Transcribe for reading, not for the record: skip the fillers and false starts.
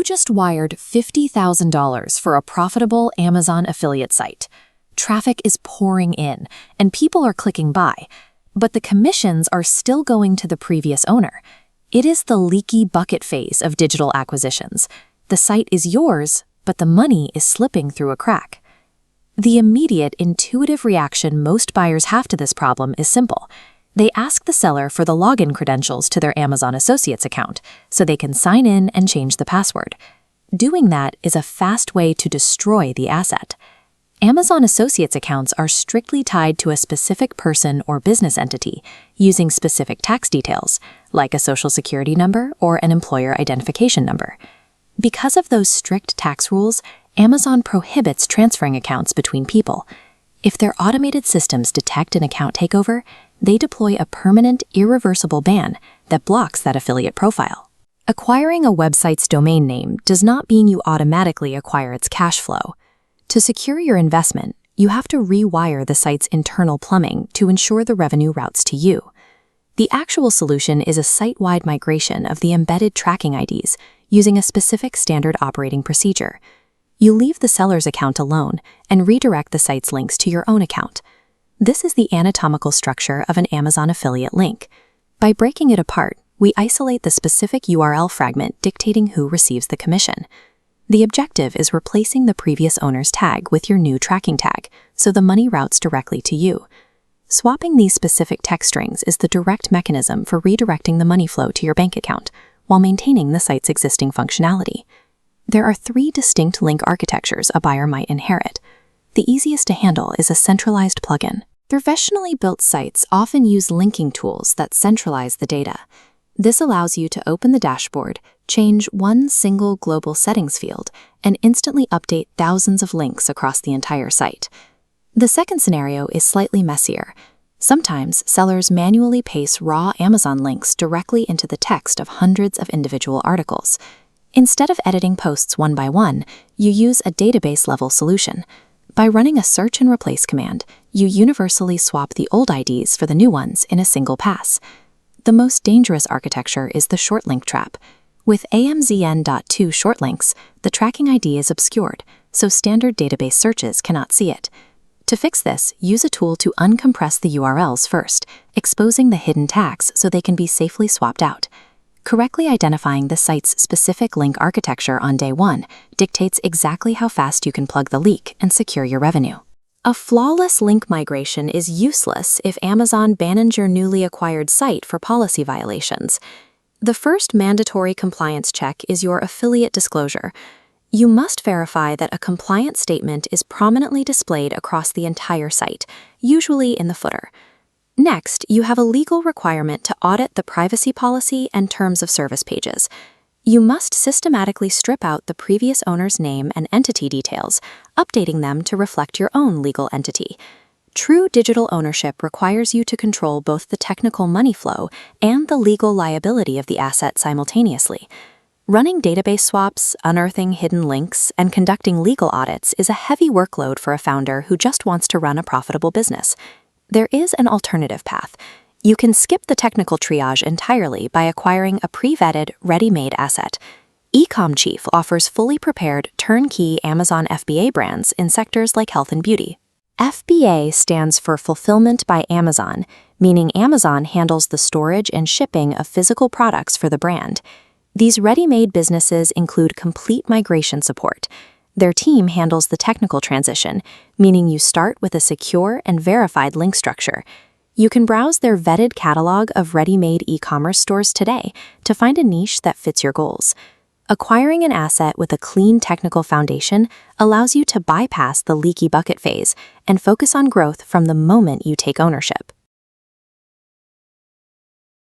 just wired $50,000 for a profitable Amazon affiliate site. Traffic is pouring in, and people are clicking buy, but the commissions are still going to the previous owner. It is the leaky bucket phase of digital acquisitions. The site is yours, but the money is slipping through a crack. The immediate, intuitive reaction most buyers have to this problem is simple. They ask the seller for the login credentials to their Amazon Associates account so they can sign in and change the password. Doing that is a fast way to destroy the asset. Amazon Associates accounts are strictly tied to a specific person or business entity using specific tax details, like a social security number or an employer identification number. Because of those strict tax rules, Amazon prohibits transferring accounts between people. If their automated systems detect an account takeover, they deploy a permanent, irreversible ban that blocks that affiliate profile. Acquiring a website's domain name does not mean you automatically acquire its cash flow. To secure your investment, you have to rewire the site's internal plumbing to ensure the revenue routes to you. The actual solution is a site-wide migration of the embedded tracking IDs using a specific standard operating procedure. You leave the seller's account alone and redirect the site's links to your own account. This is the anatomical structure of an Amazon affiliate link. By breaking it apart, we isolate the specific URL fragment dictating who receives the commission. The objective is replacing the previous owner's tag with your new tracking tag, so the money routes directly to you. Swapping these specific text strings is the direct mechanism for redirecting the money flow to your bank account while maintaining the site's existing functionality. There are 3 distinct link architectures a buyer might inherit. The easiest to handle is a centralized plugin. Professionally built sites often use linking tools that centralize the data. This allows you to open the dashboard, change one single global settings field, and instantly update thousands of links across the entire site. The second scenario is slightly messier. Sometimes sellers manually paste raw Amazon links directly into the text of hundreds of individual articles. Instead of editing posts one by one, you use a database-level solution. By running a search and replace command, you universally swap the old IDs for the new ones in a single pass. The most dangerous architecture is the shortlink trap. With amzn.to shortlinks, the tracking ID is obscured, so standard database searches cannot see it. To fix this, use a tool to uncompress the URLs first, exposing the hidden tags so they can be safely swapped out. Correctly identifying the site's specific link architecture on day 1 dictates exactly how fast you can plug the leak and secure your revenue. A flawless link migration is useless if Amazon bans your newly acquired site for policy violations. The first mandatory compliance check is your affiliate disclosure. You must verify that a compliance statement is prominently displayed across the entire site, usually in the footer. Next, you have a legal requirement to audit the privacy policy and terms of service pages. You must systematically strip out the previous owner's name and entity details, updating them to reflect your own legal entity. True digital ownership requires you to control both the technical money flow and the legal liability of the asset simultaneously. Running database swaps, unearthing hidden links, and conducting legal audits is a heavy workload for a founder who just wants to run a profitable business. There is an alternative path. You can skip the technical triage entirely by acquiring a pre-vetted, ready-made asset. Ecom Chief offers fully prepared, turnkey Amazon FBA brands in sectors like health and beauty. FBA stands for Fulfillment by Amazon, meaning Amazon handles the storage and shipping of physical products for the brand. These ready-made businesses include complete migration support. Their team handles the technical transition, meaning you start with a secure and verified link structure. You can browse their vetted catalog of ready-made e-commerce stores today to find a niche that fits your goals. Acquiring an asset with a clean technical foundation allows you to bypass the leaky bucket phase and focus on growth from the moment you take ownership.